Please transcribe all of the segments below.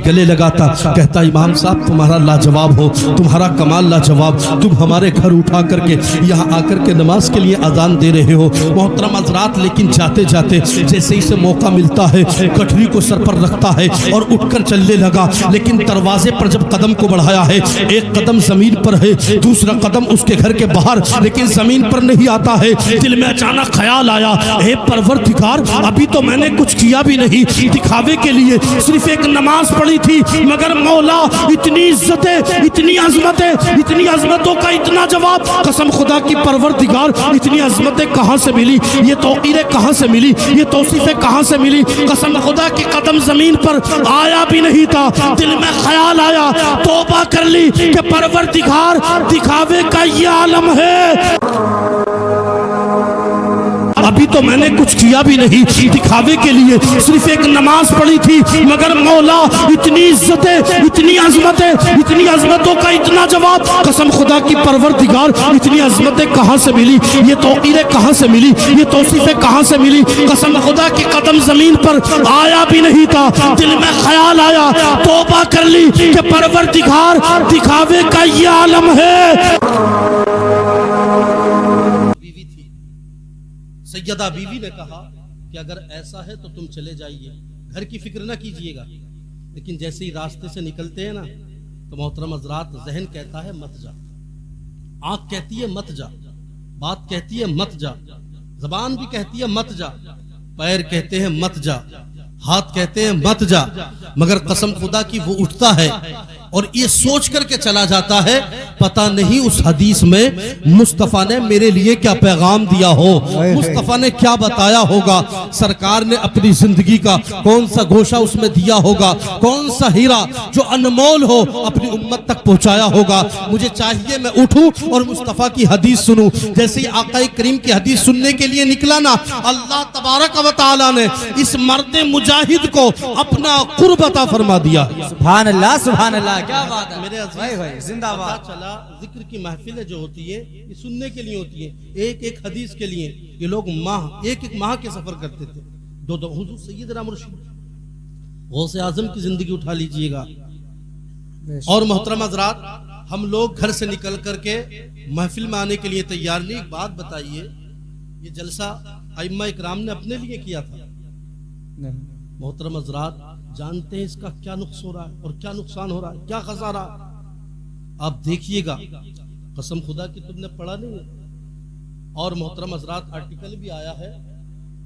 گلے لگاتا، کہتا امام صاحب تمہارا لاجواب ہو، تمہارا کمال لاجواب، تم ہمارے گھر اٹھا کر کے یہاں آ کر کے نماز کے لیے اذان دے رہے ہو۔ محترم حضرات لیکن جاتے جاتے جیسے ہی سے موقع ملتا ہے گٹھری کو سر پر رکھتا ہے اور اٹھ کر چلنے لگا، لیکن دروازے پر جب قدم کو بڑھایا ہے ایک قدم زمین پر ہے، دوسرا قدم اس کے گھر کے باہر، لیکن زمین پر نہیں آتا ہے۔ دل میں اچانک خیال آیا، اے پروردگار ابھی تو میں نے کچھ کیا بھی نہیں، دکھاوے کے لیے صرف ایک نماز پڑھی تھی، مگر مولا اتنی عزتیں، اتنی عظمتیں، اتنی عظمتوں کا اتنا جواب، قسم خدا کی پروردگار اتنی عظمتیں کہاں سے ملی، یہ توقیریں کہاں سے ملی، یہ توصیفیں کہاں سے ملی؟ قسم خدا کی قدم زمین پر آیا بھی نہیں تھا، دل میں خیال آیا، توبہ کر لی کہ پروردگار دکھاوے کا یہ عالم ہے، ابھی تو میں نے کچھ کیا بھی نہیں، دکھاوے کے لیے صرف ایک نماز پڑھی تھی، مگر مولا اتنی عزتیں، اتنی عظمتیں، اتنی عظمتوں کا اتنا جواب، قسم خدا کی پروردگار اتنی عظمتیں کہاں سے ملی، یہ توقیریں کہاں سے ملی، یہ توصیفیں کہاں سے ملی؟ قسم خدا کی قدم زمین پر آیا بھی نہیں تھا، دل میں خیال آیا، توبہ کر لی کہ پروردگار دکھاوے کا یہ عالم ہے۔ سیدہ بیوی نے کہا کہ اگر ایسا ہے تو تم چلے جائیے، گھر کی فکر نہ کیجئے گا، لیکن جیسے ہی راستے سے نکلتے ہیں نا تو محترم حضرات ذہن کہتا ہے مت جا، آنکھ کہتی ہے مت جا، بات کہتی ہے مت جا، زبان بھی کہتی ہے مت جا، پیر کہتے ہیں مت جا، ہاتھ کہتے ہیں مت جا، مگر قسم خدا کی وہ اٹھتا ہے اور یہ سوچ کر کے چلا جاتا ہے پتہ نہیں اس حدیث میں مصطفیٰ نے میرے لیے کیا پیغام دیا ہو، مصطفیٰ نے کیا بتایا ہوگا، سرکار نے اپنی زندگی کا کون سا گوشہ اس میں دیا ہوگا، کون سا ہیرا جو انمول ہو اپنی امت تک پہنچایا ہوگا۔ مجھے چاہیے میں اٹھوں اور مصطفیٰ کی حدیث سنوں۔ جیسے ہی آقا کریم کی حدیث سننے کے لیے نکلا نا، اللہ تبارک و تعالی نے اس مرد مجاہد کو اپنا قرب عطا فرما دیا۔ سبحان اللہ، سبحان اللہ، کیا بات ہے میرے عزیز، زندہ باد چلا ذکر کی محفلیں جو ہوتی ہے یہ سننے کے لیے ہوتی ہے، ایک ایک حدیث کے لیے یہ لوگ ایک ماہ کے سفر کرتے تھے۔ حضور سیدنا مرشد غوث اعظم کی زندگی اٹھا لیجئے گا۔ اور محترم حضرات ہم لوگ گھر سے نکل کر کے محفل میں آنے کے لیے تیار نہیں۔ ایک بات بتائیے، یہ جلسہ ائمہ اکرام نے اپنے لیے کیا تھا؟ محترم حضرات جانتے ہیں اس کا کیا نقص ہو رہا ہے اور کیا نقصان ہو رہا ہے، کیا خسارہ؟ آپ دیکھیے گا، قسم خدا کی تم نے پڑھا نہیں ہے۔ اور محترم حضرات آرٹیکل بھی آیا ہے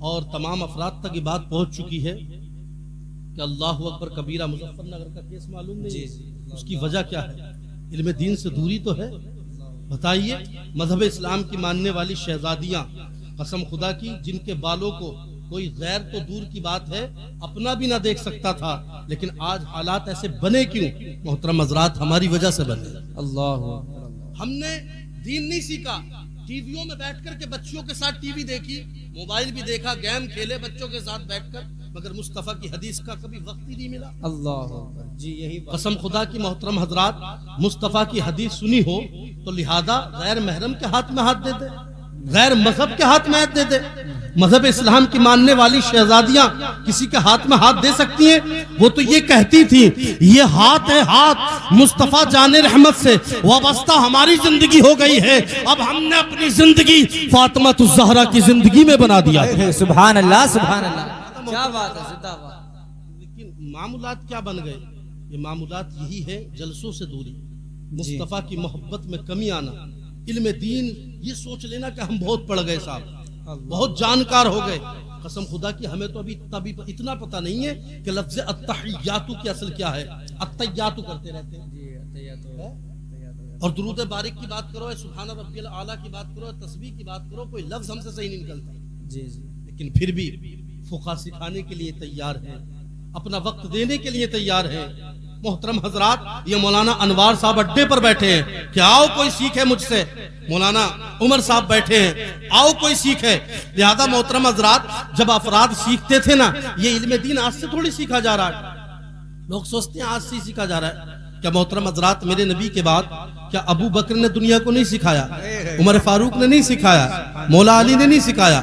اور تمام افراد تک یہ بات پہنچ چکی ہے کہ اللہ اکبر کبیرہ مظفر نگر کا کیس معلوم نہیں ہے، اس کی وجہ کیا ہے؟ علم دین سے دوری تو ہے۔ بتائیے مذہب اسلام کی ماننے والی شہزادیاں، قسم خدا کی جن کے بالوں کو کوئی غیر تو دور کی بات ہے اپنا بھی نہ دیکھ سکتا تھا، لیکن آج حالات ایسے بنے کیوں؟ محترم حضرات ہماری وجہ سے بنے۔ اللہ ہم نے دین نہیں سیکھا، ٹی ویوں میں بیٹھ کر کے بچوں کے ساتھ ٹی وی دیکھی، موبائل بھی دیکھا، گیم کھیلے بچوں کے ساتھ بیٹھ کر، مگر مصطفیٰ کی حدیث کا کبھی وقت ہی نہیں ملا۔ اللہ جی، یہی قسم خدا کی محترم حضرات مصطفیٰ کی حدیث سنی ہو تو لہذا غیر محرم کے ہاتھ میں ہاتھ دے دے، غیر مذہب کے ہاتھ میں ہاتھ دے دے۔ مذہب اسلام کی ماننے والی شہزادیاں کسی کے ہاتھ میں ہاتھ دے سکتی ہیں؟ وہ تو یہ کہتی تھی یہ ہاتھ ہے ہاتھ مصطفیٰ جان رحمت سے وابستہ ہماری زندگی ہو گئی ہے، اب ہم نے اپنی زندگی فاطمہ الزہرا کی زندگی میں بنا دیا۔ سبحان اللہ، سبحان اللہ، کیا بات ہے، زندہ باد۔ لیکن معمولات کیا بن گئے؟ یہ معمولات یہی ہے، جلسوں سے دوری، مصطفیٰ کی محبت میں کمی آنا، علم دین یہ سوچ لینا کہ ہم بہت پڑھ گئے صاحب، بہت جانکار ہو گئے۔ قسم خدا کی ہمیں تو ابھی اتنا پتہ نہیں ہے کہ لفظ التحیاتو کی اصل کیا ہے۔ التحیاتو کرتے رہتے ہیں اور درود بارک کی بات کرو، سبحان ربی الاعلیٰ کی بات کرو، تسبیح کی بات کرو، کوئی لفظ ہم سے صحیح نہیں نکلتا۔ لیکن پھر بھی فقہ سکھانے کے لیے تیار ہیں، اپنا وقت دینے کے لیے تیار ہیں۔ محترم حضرات یہ مولانا انوار صاحب اڈے پر بیٹھے ہیں کہ آؤ کوئی سیکھے مجھ سے، مولانا عمر صاحب بیٹھے ہیں آؤ کوئی سیکھے۔ لہذا محترم حضرات جب افراد سیکھتے تھے نا، یہ علم دین آج سے تھوڑی سیکھا جا رہا ہے، لوگ سوچتے ہیں آج سے سیکھا جا رہا ہے۔ کیا محترم حضرات میرے نبی کے بعد کیا ابو بکر نے دنیا کو نہیں سکھایا؟ عمر فاروق نے نہیں سکھایا؟ مولا علی نے نہیں سکھایا؟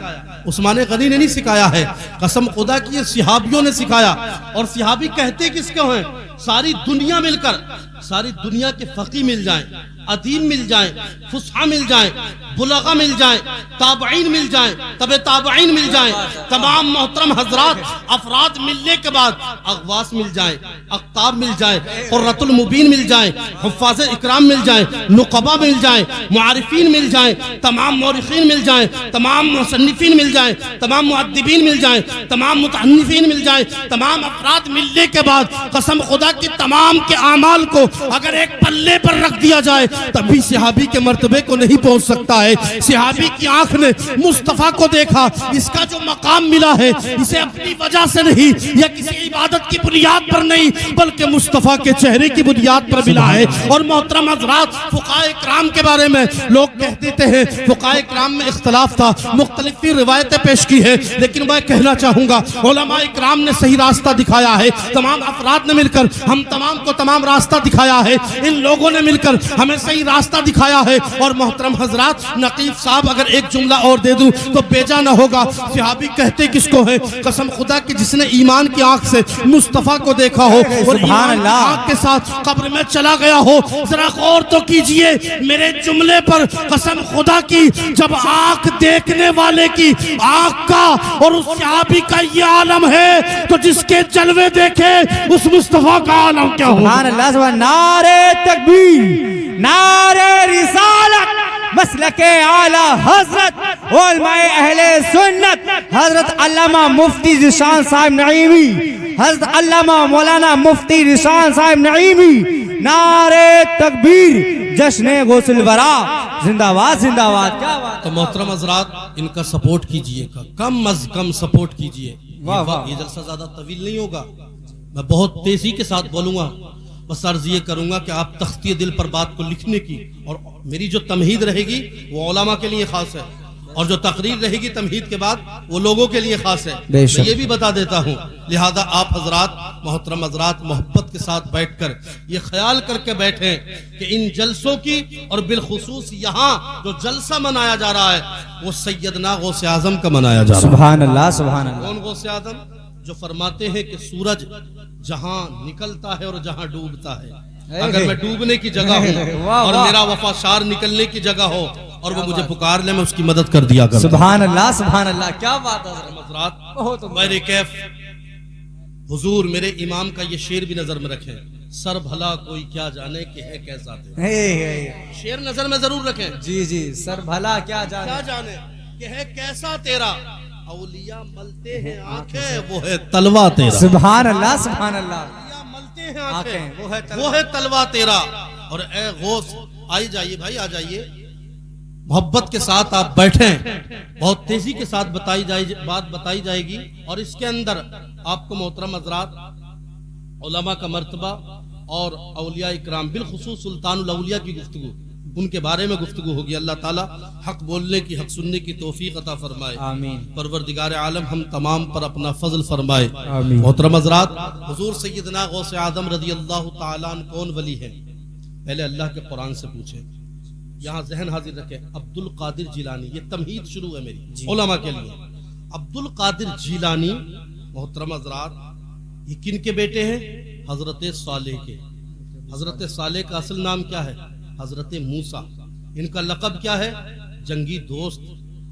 عثمان غنی نے نہیں سکھایا ہے؟ قسم خدا کی صحابیوں نے سکھایا۔ اور صحابی کہتے کس کو ہیں؟ ساری دنیا مل کر، ساری دنیا کے فقی مل جائیں، ادیب مل جائیں، فصحا مل جائیں، بلغا مل جائیں، تابعین مل جائیں، تبع تابعین مل جائیں، تمام محترم حضرات افراد ملنے کے بعد اغواس مل جائیں، اقطاب مل جائیں، قرۃ المبین مل جائیں، حفاظ اکرام مل جائیں، نقبا مل جائیں، معارفین مل جائیں، تمام مورخین مل جائیں، تمام مصنفین مل جائیں، تمام مؤدبین مل جائیں، تمام متحنفین مل جائیں، تمام افراد ملنے کے بعد قسم خدا کی تمام کے اعمال کو اگر ایک پلے پر رکھ دیا جائے تبھی صحابی کے مرتبے کو نہیں پہنچ سکتا ہے۔ صحابی کی آنکھ نے مصطفیٰ کو دیکھا، اس کا جو مقام ملا ہے اسے اپنی وجہ سے نہیں یا کسی عبادت کی بنیاد پر نہیں بلکہ مصطفیٰ کے چہرے کی بنیاد پر ملا ہے۔ اور محترم حضرات فقہاء اکرام کے بارے میں لوگ کہہ دیتے ہیں فقہاء اکرام میں اختلاف تھا، مختلف روایتیں پیش کی ہے، لیکن میں کہنا چاہوں گا علماء اکرام نے صحیح راستہ دکھایا ہے، تمام افراد نے مل کر ہم تمام کو تمام راستہ دکھایا ہے، ان لوگوں نے مل کر ہمیں صحیح راستہ دکھایا ہے۔ اور محترم حضرات نقیب صاحب اگر ایک جملہ اور دے دوں تو بیجا نہ ہوگا، صحابی کہتے کس کو ہے؟ قسم خدا کی جس نے ایمان کی آنکھ سے مصطفیٰ کو دیکھا ہو اور ایمان کی آنکھ کے ساتھ قبر میں چلا گیا ہو، ذرا غور تو کیجئے میرے جملے پر، قسم خدا کی جب آنکھ دیکھنے والے کی آنکھ کا اور اس صحابی کا یہ عالم ہے تو جس کے جلوے دیکھے اس مصطفیٰ کا عالم کیا ہو؟ سبحان اللہ، سبحان نعرہ تکبیر، نعرہ رسالت، مسلک اعلی حضرت علماء اہل سنت حضرت علامہ مفتی ذیشان صاحب نعیمی، حضرت علامہ مولانا مفتی ذیشان صاحب نعیمی، نعرہ تکبیر، جشن غوث الورا، زندہ باد زندہ باد۔ کیا بات! تو محترم حضرات ان کا سپورٹ کیجئے، کم از کم سپورٹ کیجئے۔ یہ جلسہ زیادہ طویل نہیں ہوگا، میں بہت تیزی کے ساتھ بولوں گا، بس عرض یہ کروں گا کہ آپ تختی دل پر بات کو لکھنے کی، اور میری جو تمہید رہے گی وہ علماء کے لیے خاص ہے، اور جو تقریر رہے گی تمہید کے بعد وہ لوگوں کے لیے خاص ہے۔ میں یہ بھی بتا دیتا ہوں، لہذا آپ حضرات محترم حضرات محبت کے ساتھ بیٹھ کر یہ خیال کر کے بیٹھیں کہ ان جلسوں کی اور بالخصوص یہاں جو جلسہ منایا جا رہا ہے وہ سیدنا غوث اعظم کا منایا جا رہا ہے۔ سبحان اللہ، سبحان اللہ۔ کون غوث اعظم؟ جو فرماتے ہیں کہ سورج جہاں نکلتا ہے اور جہاں ڈوبتا ہے، اگر میں ڈوبنے کی جگہ ہوں اور میرا وفاشار نکلنے کی جگہ ہو اور وہ مجھے پکار لے میں اس کی مدد کر دیا کرتا ہوں۔ سبحان اللہ، سبحان اللہ۔ کیا بات ہے حضرات، میرے کیف حضور میرے امام کا یہ شعر بھی نظر میں رکھیں، سر بھلا کوئی کیا جانے کہ ہے کیسا تیرا، شعر نظر میں ضرور رکھیں۔ جی جی، سر بھلا کیا جانے کہ ہے کیسا تیرا، اولیاء ملتے ہیں آنکھیں وہ ہے تلوا تیرا۔ سبحان اللہ، سبحان اللہ۔ اولیاء ملتے ہیں آنکھیں وہ ہے تلوا تیرا۔ اور اے غوث آئی جائیے بھائی، آ جائیے، محبت کے ساتھ آپ بیٹھیں، بہت تیزی کے ساتھ بات بتائی جائے گی، اور اس کے اندر آپ کو محترم حضرات علماء کا مرتبہ اور اولیاء اکرام بالخصوص سلطان الاولیاء کی گفتگو، ان کے بارے میں گفتگو ہوگی۔ اللہ تعالی حق بولنے کی، حق سننے کی توفیق عطا فرمائے، آمین۔ پروردگار عالم ہم تمام پر اپنا فضل فرمائے، آمین۔ محترم حضرات حضور سیدنا غوث اعظم رضی اللہ تعالیٰ عنہ کون ولی ہے؟ پہلے اللہ کے قرآن سے پوچھیں، یہاں ذہن حاضر رکھیں۔ عبد القادر جیلانی، یہ تمہید شروع ہے میری علماء کے لیے۔ عبد القادر جیلانی محترم حضرات یہ کن کے بیٹے ہیں؟ حضرت صالح کے۔ حضرت صالح کا اصل نام کیا ہے؟ حضرت موسیٰ۔ ان کا لقب کیا ہے؟ جنگی دوست۔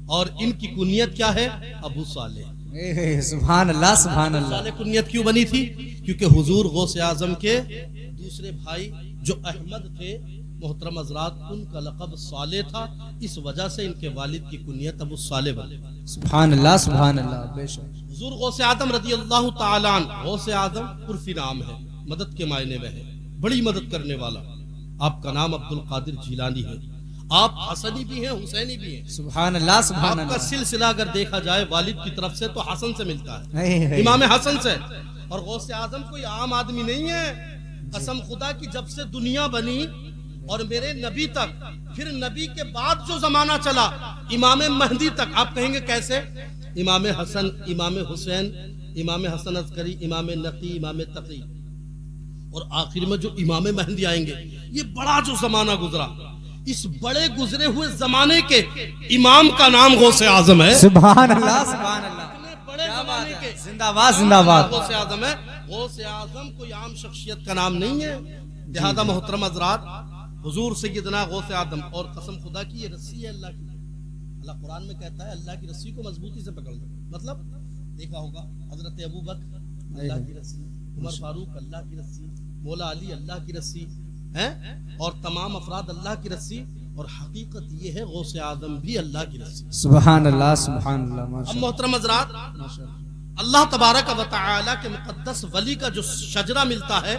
اور ان کی کنیت کیا ہے؟ ابو صالح۔ سبحان اللہ، سبحان اللہ۔ صالح کنیت کیوں بنی تھی؟ کیونکہ حضور غوث اعظم کے دوسرے بھائی جو احمد تھے محترم حضرات ان کا لقب صالح تھا، اس وجہ سے ان کے والد کی کنیت ابو صالح بنے۔ سبحان اللہ، سبحان اللہ۔ بے شک حضور غوث اعظم رضی اللہ تعالیٰ عنہ، غوث اعظم عرفی نام ہے، مدد کے معنی میں ہے، بڑی مدد کرنے والا۔ آپ کا نام عبد القادر جیلانی ہے، آپ حسنی بھی ہیں حسینی بھی ہیں۔ سبحان اللہ، سبحان اللہ۔ آپ کا سلسلہ اگر دیکھا جائے والد کی طرف سے تو حسن سے ملتا ہے، امام حسن سے۔ اور غوث اعظم کوئی عام آدمی نہیں ہے، قسم خدا کی جب سے دنیا بنی اور میرے نبی تک، پھر نبی کے بعد جو زمانہ چلا امام مہدی تک، آپ کہیں گے کیسے؟ امام حسن، امام حسین، امام حسن عسکری، امام نقی، امام تقی، اور آخر میں جو امام مہدی آئیں گے، یہ بڑا جو زمانہ گزرا، اس بڑے گزرے ہوئے زمانے کے امام کا نام غوث اعظم ہے۔ سبحان اللہ، سبحان اللہ۔ بڑے زمانے کے زندہ باد، زندہ باد۔ غوث اعظم ہے، غوث اعظم کوئی عام شخصیت کا نام نہیں ہے. لہذا محترم حضرات، حضور سیدنا غوث اعظم، اور قسم خدا کی یہ رسی ہے اللہ کی. اللہ قرآن میں کہتا ہے اللہ کی رسی کو مضبوطی سے پکڑ لو. مطلب دیکھا ہوگا حضرت ابو بکر اللہ کی رسی، عمر فاروق اللہ کی رسی، مولا علی اللہ کی رسی ہے، اور تمام افراد اللہ کی رسی. اور حقیقت یہ ہے غوث اعظم بھی اللہ کی رسی. سبحان اللہ سبحان اللہ. اب محترم حضرات، اللہ تبارک و تعالی کے مقدس ولی کا جو شجرہ ملتا ہے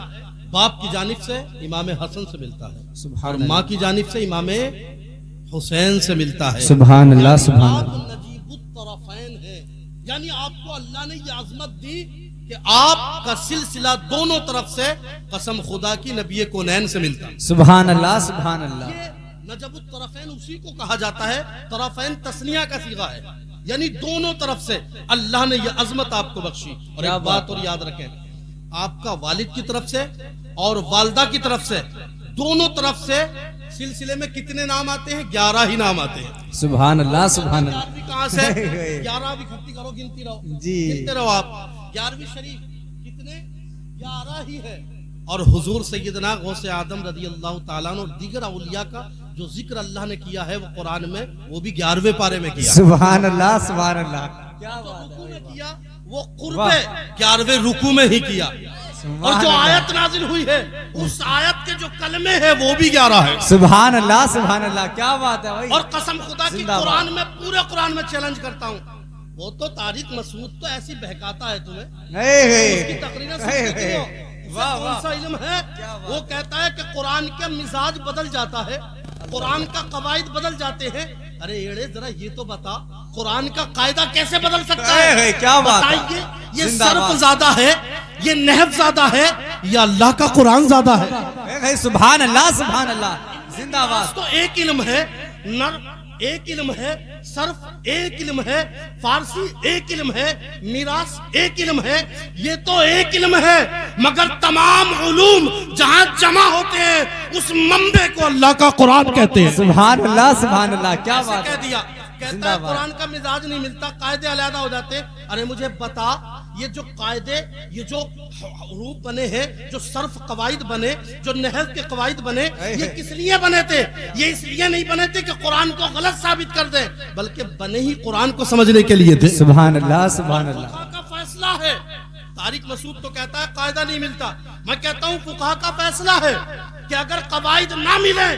باپ کی جانب سے امام حسن سے ملتا ہے، اور ماں کی جانب سے امام حسین سے ملتا ہے. سبحان اللہ سبحان اللہ. نجیب الطرفین ہے، یعنی آپ کو اللہ نے یہ عظمت دی کہ آپ کا سلسلہ دونوں طرف سے قسم خدا کی نبی کونین سے ملتا. سبحان اللہ سبحان اللہ. یہ نجب الطرفین اسی کو کہا جاتا ہے، طرفین تسنیہ کا صیغہ ہے، یعنی دونوں طرف سے اللہ نے یہ عظمت آپ کو بخشی. اور ایک بات اور یاد رکھیں، آپ کا والد کی طرف سے اور والدہ کی طرف سے دونوں طرف سے سلسلے میں کتنے نام آتے ہیں؟ 11 ہی نام آتے ہیں. سبحان اللہ سبحان اللہ. 11ویں کہاں سے؟ 11 بھی کھٹی کرو، گنتی رہو جی گنتے رہو آپ. 11ویں شریف کتنے؟ 11 ہی ہے. اور حضور سیدنا غوث اعظم رضی اللہ تعالیٰ عنہ اور دیگر اولیاء کا جو ذکر اللہ نے کیا ہے وہ قرآن میں، وہ بھی 11ویں پارے میں کیا. سبحان اللہ سبحان اللہ. کیا رکوع میں کیا؟ وہ قرب 11ویں رکوع میں ہی کیا. اور جو آیت نازل ہوئی ہے اس آیت کے جو کلمے ہیں وہ بھی 11 ہے. سبحان اللہ سبحان اللہ. کیا بات ہے بھائی. اور قسم خدا کی قرآن میں، پورے قرآن میں چیلنج کرتا ہوں. وہ تو طارق مسعود تو ایسی بہکاتا ہے تمہیں، اس کی تقریریں سنتے ہو، کون سا علم ہے؟ وہ کہتا ہے کہ قرآن کا مزاج بدل جاتا ہے، قرآن کا قواعد بدل جاتے ہیں. ارے ایڑے ذرا یہ تو بتا، قرآن کا قاعدہ کیسے بدل سکتا ہے؟ کیا بات بتائیے. یہ صرف زیادہ ہے، یہ نحو زیادہ ہے، یا اللہ کا قرآن زیادہ ہے؟ سبحان اللہ سبحان اللہ. زندہ باد. تو ایک علم ہے، ایک علم ہے، صرف ایک علم ہے، فارسی ایک علم ہے، میراث ایک علم ہے. یہ تو ایک علم ہے، مگر تمام علوم جہاں جمع ہوتے ہیں اس منبع کو اللہ کا قرآن کہتے ہیں. سبحان اللہ سبحان اللہ. کیا بات کہہ دیا. کہتا ہے قرآن کا مزاج نہیں ملتا، قاعدے علیحدہ ہو جاتے. ارے مجھے بتا، یہ جو قاعدے، یہ جو حروف بنے ہیں، جو صرف قواعد بنے، جو نحو کے قواعد بنے، یہ کس لیے بنے تھے؟ یہ اس لیے نہیں بنے تھے کہ قرآن کو غلط ثابت کر دیں، بلکہ بنے ہی قرآن کو سمجھنے کے لیے تھے. سبحان اللہ سبحان اللہ. فقہ کا فیصلہ ہے. طارق مسعود تو کہتا ہے قاعدہ نہیں ملتا. میں کہتا ہوں فقہ کا فیصلہ ہے کہ اگر قواعد نہ ملیں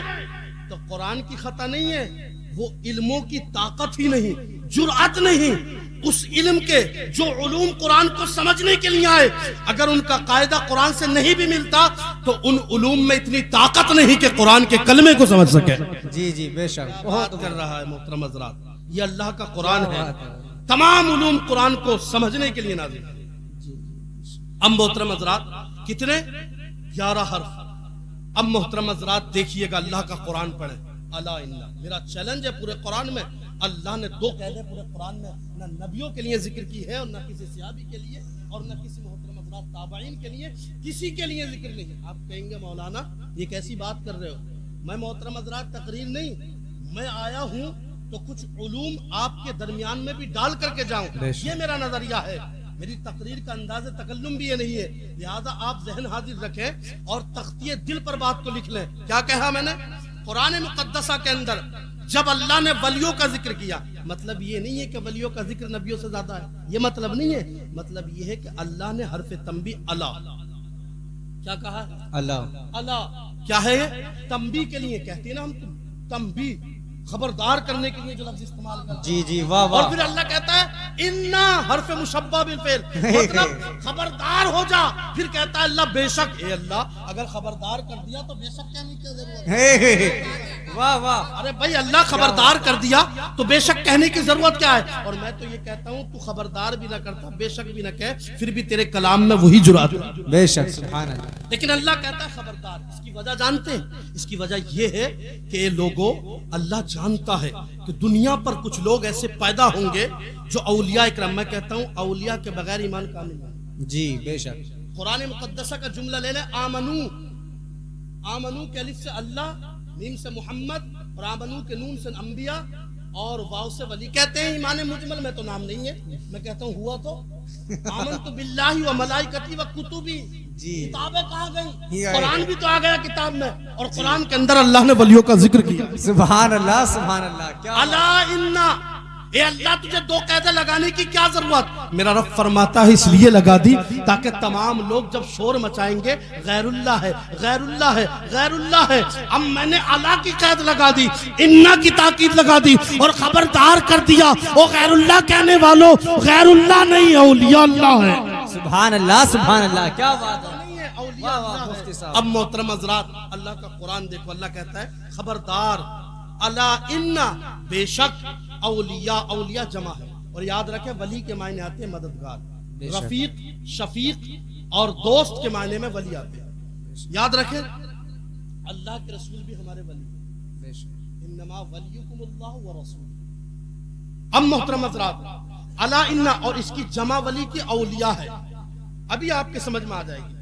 تو قرآن کی خطا نہیں ہے، وہ علموں کی طاقت ہی نہیں، جرأت نہیں. اس علم کے جو علوم قرآن کو سمجھنے کے لیے آئے، اگر ان کا قاعدہ قرآن سے نہیں بھی ملتا تو ان علوم میں اتنی طاقت نہیں کہ قرآن کے کلمے کو سمجھ سکے. جی جی بے شک. بات کر رہا ہے محترم حضرات، یہ اللہ کا قرآن ہے، تمام علوم قرآن کو سمجھنے کے لیے نازل ہے. اب محترم حضرات کتنے؟ 11 حرف. اب محترم حضرات دیکھیے گا، اللہ کا قرآن پڑھیں. الا ان، میرا چیلنج ہے پورے قرآن میں. اللہ نے 2 قیدیں پورے قرآن میں نہ نبیوں کے لیے ذکر کی ہے، اور نہ کسی صحابی کے لیے، اور نہ کسی محترم حضرات تابعین کے لیے، کسی کے لیے ذکر نہیں. آپ کہیں گے مولانا یہ کیسی بات کر رہے ہو؟ میں محترم حضرات تقریر نہیں، میں آیا ہوں تو کچھ علوم آپ کے درمیان میں بھی ڈال کر کے جاؤں، یہ میرا نظریہ ہے. میری تقریر کا انداز تکلم بھی یہ نہیں ہے، لہذا آپ ذہن حاضر رکھیں اور تختی دل پر بات کو لکھ لیں. کیا کہا میں نے؟ قرآن مقدسہ کے اندر جب اللہ نے ولیوں کا ذکر کیا، مطلب یہ نہیں ہے کہ ولیوں کا ذکر نبیوں سے زیادہ ہے، یہ مطلب نہیں ہے. مطلب یہ ہے کہ اللہ نے حرف تنبیہ اللہ کیا کہا؟ اللہ. اللہ کیا ہے؟ تنبیہ کے لیے کہتے ہیں نا ہم، تنبیہ خبردار کرنے کے لیے جو لفظ استعمال کرتے ہیں. جی جی واہ واہ. اور پھر اللہ کہتا ہے انا حرف مشبہ بالفعل، مطلب خبردار ہو جا. پھر کہتا ہے اللہ بے شک، اے اللہ اگر خبردار کر دیا تو بے شک کہنے کی ضرورت ہے. واہ واہ. ارے بھائی اللہ خبردار کر دیا تو بے شک کہنے کی ضرورت کیا ہے؟ اور میں تو یہ کہتا ہوں تو خبردار بھی نہ کرتا، بے شک بھی نہ کہے، پھر بھی تیرے کلام میں وہی جرات. بے شک سبحان اللہ. لیکن اللہ کہتا ہے خبردار. اس کی وجہ جانتے ہیں؟ اس کی وجہ یہ ہے کہ لوگوں، اللہ جانتا ہے کہ دنیا پر کچھ لوگ ایسے پیدا ہوں گے جو اولیاء اکرام، میں کہتا ہوں اولیاء کے بغیر ایمان کامل ہے. جی بے شک. قرآن مقدسہ کا جملہ لے لیں، آمنو. آمنو کے الف سے اللہ، میم سے محمد، اور آمنو کے نون سے انبیاء. اور واو سے ولی کہتے ہیں ایمان مجمل میں تو نام نہیں ہے، میں کہتا ہوں ہوا تو آمنت باللہ و ملائکتی و کتبی، کتابیں کہاں گئی؟ قرآن بھی تو آ گیا کتاب میں، اور قرآن کے اندر اللہ نے ولیوں کا ذکر کیا۔ سبحان اللہ سبحان اللہ، کیا الا انا، اے اللہ تجھے دو قاعدے لگانے کی کیا ضرورت؟ میرا رب فرماتا ہے اس لیے لگا دی تاکہ تمام لوگ جب شور مچائیں گے غیر اللہ ہے غیر اللہ ہے غیر اللہ ہے، اب میں نے اللہ کی قید لگا دی، انا کی تاکید لگا دی اور خبردار کر دیا وہ غیر اللہ کہنے والوں، غیر اللہ نہیں اولیاء اللہ ہے۔ سبحان اللہ سبحان اللہ، کیا بات ہے۔ اولیاء اللہ ہے۔ اب محترم حضرات اللہ کا قرآن دیکھو، اللہ کہتا ہے خبردار، الا انا، بے شک، اولیاء، اولیاء جمع ہے، اور یاد رکھیں ولی کے معنی آتے ہیں مددگار، رفیق، شفیق اور دوست کے معنی میں ولی آتے ہیں۔ یاد رکھیں اللہ کے رسول بھی ہمارے ولی ہیں، انما ولیکم اللہ ورسول۔ اب محترم حضرات الا انا، اور اس کی جمع ولی کی اولیاء ہے، ابھی آپ کے سمجھ میں آ جائے گی۔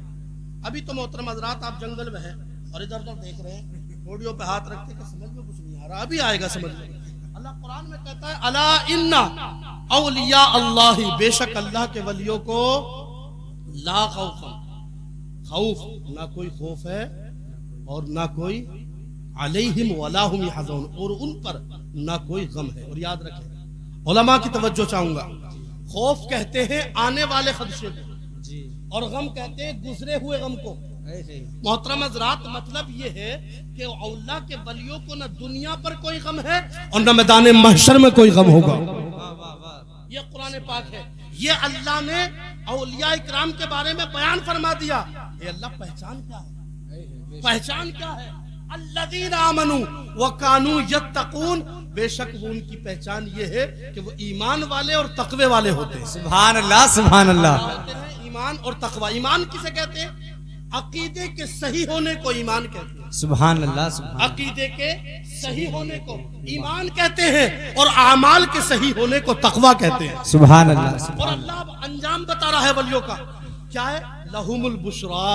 ابھی تو محترم حضرات آپ جنگل میں ہیں اور ادھر ادھر دیکھ رہے ہیں، پوڑیوں پہ ہاتھ رکھتے کہ سمجھ میں کچھ نہیں آ رہا، ابھی آئے گا سمجھ میں۔ اللہ قرآن میں کہتا ہے الا انا اولیاء اللہ، بے شک اللہ کے ولیوں کو لا خوف، خوف نہ کوئی خوف ہے اور نہ کوئی علیہم ولا هم يحزنون، اور ان پر نہ کوئی غم ہے۔ اور یاد رکھیں علماء کی توجہ چاہوں گا، خوف کہتے ہیں آنے والے خدشے کو، اور غم کہتے ہیں گزرے ہوئے غم کو۔ محترم حضرات مطلب یہ ہے کہ اللہ کے ولیوں کو نہ دنیا پر کوئی غم ہے اور نہ میدان محشر میں کوئی غم ہوگا۔ یہ قرآن پاک ہے، یہ اللہ نے اولیاء اکرام کے بارے میں بیان فرما دیا۔ اے اللہ پہچان کیا ہے؟ پہچان کیا ہے؟ الذین آمنوا وکانوا یتقون، بے شک وہ ان کی پہچان یہ ہے کہ وہ ایمان والے اور تقوی والے ہوتے ہیں۔ سبحان اللہ سبحان اللہ، ایمان اور تقوی، ایمان کسے کہتے ہیں؟ عقیدے کے صحیح ہونے کو ایمان کہتے ہیں۔ سبحان اللہ سبحان اللہ، عقیدے کے صحیح ہونے کو ایمان کہتے ہیں اور اعمال کے صحیح ہونے کو تقوی کہتے ہیں۔ سبحان اللہ۔ اور اللہ اب انجام بتا رہا ہے ولیوں کا، کیا ہے؟ لہم البشرا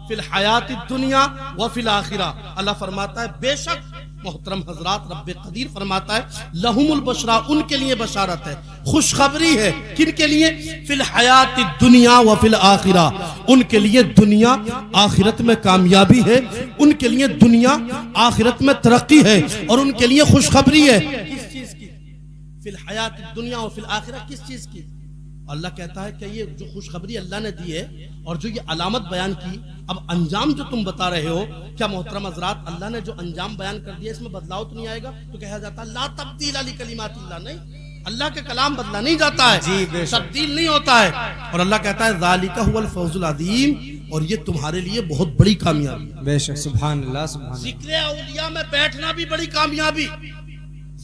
فی الحیات الدنیا وفی الآخرہ۔ اللہ فرماتا ہے بے شک محترم حضرات رب قدیر فرماتا ہے لہم البشرا، ان کے لیے بشارت ہے، خوشخبری ہے، کن کے لیے؟ فی الحیات الدنیا وفی الآخرہ، ان کے لیے دنیا آخرت میں کامیابی ہے، ان کے لیے دنیا آخرت میں ترقی ہے، اور ان کے لیے خوشخبری ہے۔ کس چیز کی؟ فی الحیات الدنیا وفی الآخرہ، کس چیز کی؟ اللہ کہتا ہے کہ یہ جو خوشخبری اللہ نے دی ہے اور جو یہ علامت بیان کی، اب انجام جو تم بتا رہے ہو، کیا محترم حضرات اللہ نے جو انجام بیان کر دیا اس میں بدلاؤ تو نہیں آئے گا؟ تو کہا جاتا ہے لا تبدیل لکلمات اللہ، نہیں، اللہ کے کلام بدلا نہیں جاتا ہے، تبدیل نہیں ہوتا ہے۔ اور اللہ کہتا ہے ذالک هو الفوز العظیم، اور یہ تمہارے لیے بہت بڑی کامیابی ہے۔ بے شک سبحان اللہ سبحان اللہ، ذکر اولیاء میں بیٹھنا بھی بڑی کامیابی،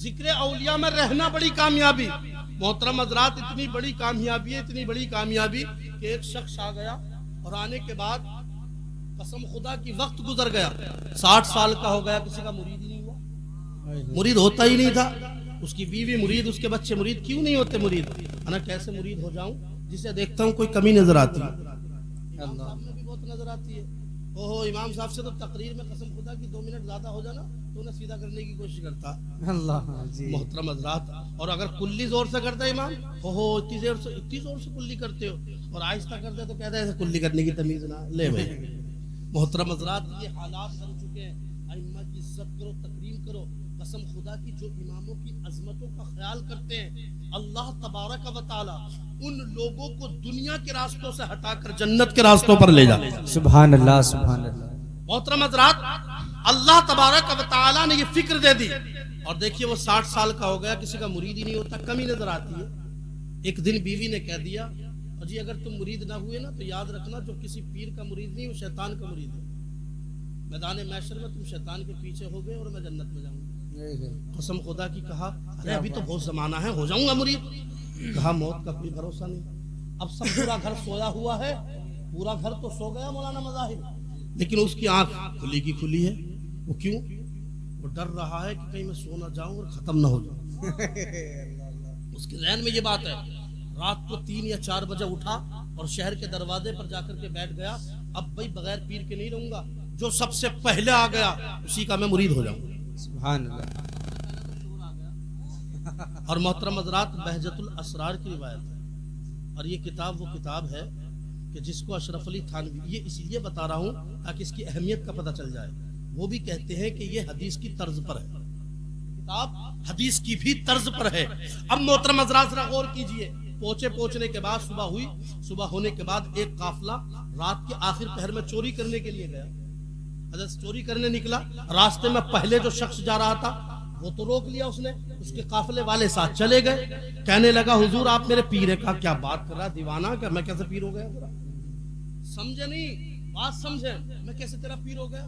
ذکر اولیاء میں رہنا بڑی کامیابی۔ محترم حضرات اتنی بڑی کامیابی ہے، اتنی بڑی کامیابی کہ ایک شخص آ گیا اور آنے کے بعد قسم خدا کی وقت گزر گیا، 60 سال کا ہو گیا، کسی کا مرید ہی نہیں ہوا، مرید ہوتا ہی نہیں تھا، اس کی بیوی مرید، اس کے بچے مرید، کیوں نہیں ہوتے مرید؟ انا کیسے مرید ہو جاؤں جسے دیکھتا ہوں کوئی کمی نظر آتی ہے؟ امام صاحب میں بھی بہت نظر آتی ہے، اوہو امام صاحب سے تو تقریر میں قسم خدا کی 2 منٹ زیادہ ہو جانا تو انہیں سیدھا کرنے کی کوشش کرتا اللہ جی محترم حضرات۔ اور اگر کلی زور سے کرتا ہے امام، اوہو اتنی زور سے کلی کرتے ہو، اور آہستہ کرتے تو کہتا ہے ایسے کلی کرنے کی تمیز نہ لے بھائی۔ محترم حضرات یہ حالات بن چکے ہیں، ائمہ کی عزت کرو، تکریم کرو، قسم خدا کی جو اماموں کی عظمتوں کا خیال کرتے ہیں، اللہ تبارک و تعالی ان لوگوں کو دنیا کے راستوں سے ہٹا کر جنت کے راستوں پر لے جاتے ہیں۔ سبحان اللہ سبحان اللہ۔ محترم حضرات اللہ تبارک و تعالی نے یہ فکر دے دی، اور دیکھیے وہ 60 سال کا ہو گیا، کسی کا مرید ہی نہیں ہوتا، کمی نظر آتی ہے۔ ایک دن بیوی نے کہہ دیا جی اگر تم مرید نہ ہوئے نا تو یاد رکھنا جو کسی پیر کا مرید نہیں وہ شیطان کا مرید ہے، میدان محشر میں تم شیطان کے پیچھے ہو گئے اور میں جنت میں جاؤں گا۔ قسم خدا کی کہا ارے ابھی تو بہت زمانہ ہے، ہو جاؤں گا مرید۔ کہا موت کا کوئی بھروسہ نہیں، اب سب پورا گھر سویا ہوا ہے، پورا گھر تو سو گیا مولانا مظاہر، لیکن اس کی آنکھ کھلی کی کھلی ہے۔ وہ کیوں؟ وہ ڈر رہا ہے کہ کہیں میں سو نہ جاؤں اور ختم نہ ہو جاؤں۔ اس کے ذہن میں یہ بات ہے۔ رات کو 3 یا 4 بجے اٹھا اور شہر کے دروازے پر جا کر کے بیٹھ گیا، اب بھائی بغیر پیر کے نہیں رہوں گا، جو سب سے پہلے آ گیا اسی کا میں مرید ہو جاؤں۔ سبحان اللہ۔ اور محترم حضرات بہجت الاسرار کی روایت ہے، اور یہ کتاب وہ کتاب ہے کہ جس کو اشرف علی تھانوی، یہ اس لیے بتا رہا ہوں تاکہ اس کی اہمیت کا پتہ چل جائے، وہ بھی کہتے ہیں کہ یہ حدیث کی طرز پر ہے، کتاب حدیث کی بھی طرز پر ہے۔ اب محترم حضرات ذرا غور کیجئے، پہنچنے کے بعد صبح ہوئی، صبح ہونے کے بعد ایک قافلہ رات کے آخر پہر میں چوری کرنے کے لیے گیا۔ حضرت چوری کرنے نکلا، راستے میں پہلے جو شخص جا رہا تھا وہ تو روک لیا اس نے، اس کے قافلے والے ساتھ چلے گئے، کہنے لگا حضور آپ میرے پیر ہیں۔ کہا کیا بات کر رہا ہے دیوانہ، کہ میں کیسے پیر ہو گیا؟ سمجھے نہیں بات، سمجھے میں کیسے تیرا پیر ہو گیا؟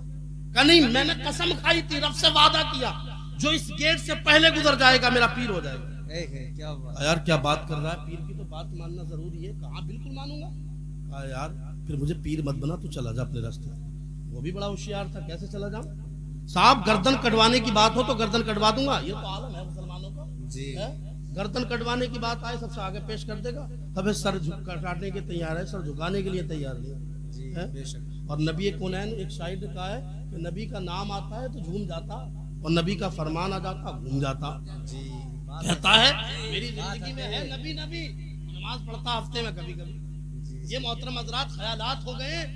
کہا نہیں، میں نے قسم کھائی تھی، رب سے وعدہ کیا جو اس گیٹ سے پہلے گزر جائے گا میرا پیر ہو جائے گا۔ یار کیا بات کر رہا ہے، پیر کی تو بات ماننا ضروری ہے۔ کہاں بالکل مانوں گا۔ کہا یار پھر مجھے پیر مت بنا، تو چلا جا اپنے راستے۔ وہ بھی بڑا ہوشیار تھا، کیسے چلا جاؤں صاحب؟ گردن کٹوانے کی بات ہو تو گردن کٹوا دوں گا، یہ تو عالم ہے مسلمانوں کا جی۔ گردن کٹوانے کی بات آئے سب سے آگے پیش کر دے گا، ابھی سر کاٹنے کے تیار ہے، سر جھکانے کے لیے تیار نہیں ہے۔ اور نبی کونین ایک شاعر نے کہا ہے کہ نبی کا نام آتا ہے تو جھوم جاتا، اور نبی کا فرمان آ جاتا گھوم جاتا۔ کہتا ہے میری زندگی میں ہے نبی، نبی نماز پڑھتا ہفتے میں کبھی کبھی۔ یہ محترم حضرات خیالات ہو گئے۔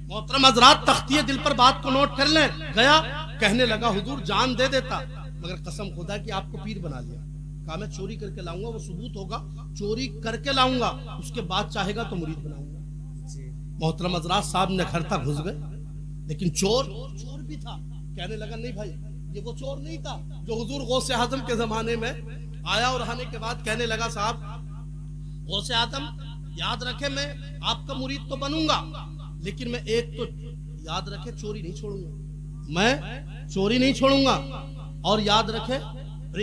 محترم حضرات تختیہ دل پر بات کو نوٹ کر لیں۔ گیا کہنے لگا حضور جان دے دیتا مگر قسم خدا کی آپ کو پیر بنا لیا۔ کہا میں چوری کر کے لاؤں گا، وہ ثبوت ہوگا، چوری کر کے لاؤں گا، اس کے بعد چاہے گا تو مرید بناؤں گا۔ محترم حضرات صاحب نے گھر تک گھس گئے، لیکن چور بھی تھا۔ کہنے لگا نہیں بھائی یہ وہ چور نہیں تھا جو حضور غوث اعظم کے زمانے میں آیا، اور آنے کے بعد کہنے لگا صاحب غوث اعظم یاد رکھے میں آپ کا مرید تو بنوں گا، لیکن میں ایک تو یاد رکھے چوری نہیں چھوڑوں گا، میں چوری نہیں چھوڑوں گا۔ اور یاد رکھے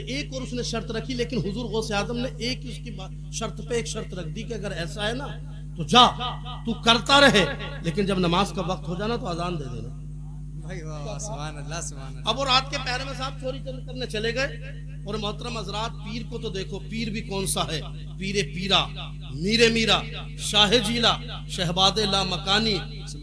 ایک اور اس نے شرط رکھی، لیکن حضور غوث اعظم نے ایک اس کی شرط پہ ایک شرط رکھ دی کہ اگر ایسا ہے نا تو جا تو کرتا رہے، لیکن جب نماز کا وقت ہو جانا تو اذان دے دینا۔ سبحان اللہ سبحان اللہ۔ اب وہ رات کے پہر میں صاحب چوری کرنے چلے گئے۔ اور محترم حضرات پیر کو تو دیکھو، پیر بھی کون سا ہے، پیر پیرا، میر میرا، شاہ جیلا، شہباد لا مکانی،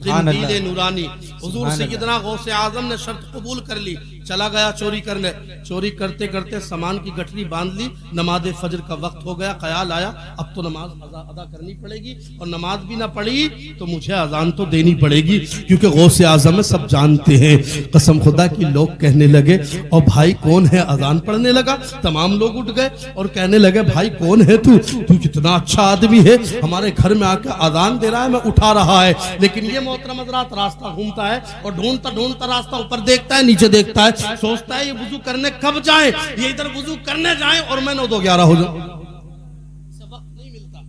قندیل نورانی۔ حضور سیدنا غوث اعظم نے شرط قبول کر لی، چلا گیا چوری کرنے۔ چوری کرتے کرتے سامان کی گٹھری باندھ لی، نماز فجر کا وقت ہو گیا، خیال آیا اب تو نماز ادا کرنی پڑے گی، اور نماز بھی نہ پڑھی تو مجھے اذان تو دینی پڑے گی، کیونکہ غوث اعظم سب جانتے ہیں۔ قسم خدا کی لوگ کہنے لگے اور بھائی کون ہے؟ اذان پڑھنے لگا، تمام لوگ اٹھ گئے اور کہنے لگے بھائی کون ہے تو کتنا اچھا آدمی ہے، ہمارے گھر میں آ کے اذان دے رہا ہے، میں اٹھا رہا ہے۔ لیکن یہ محترم حضرات راستہ گھومتا ہے اور ڈھونڈتا راستہ اوپر دیکھتا ہے، نیچے دیکھتا ہے، سوچتا ہے یہ وضو کرنے کب جائیں، یہ ادھر وضو کرنے جائیں اور میں 9-11 ہو جاؤں۔ اسے وقت نہیں ملتا،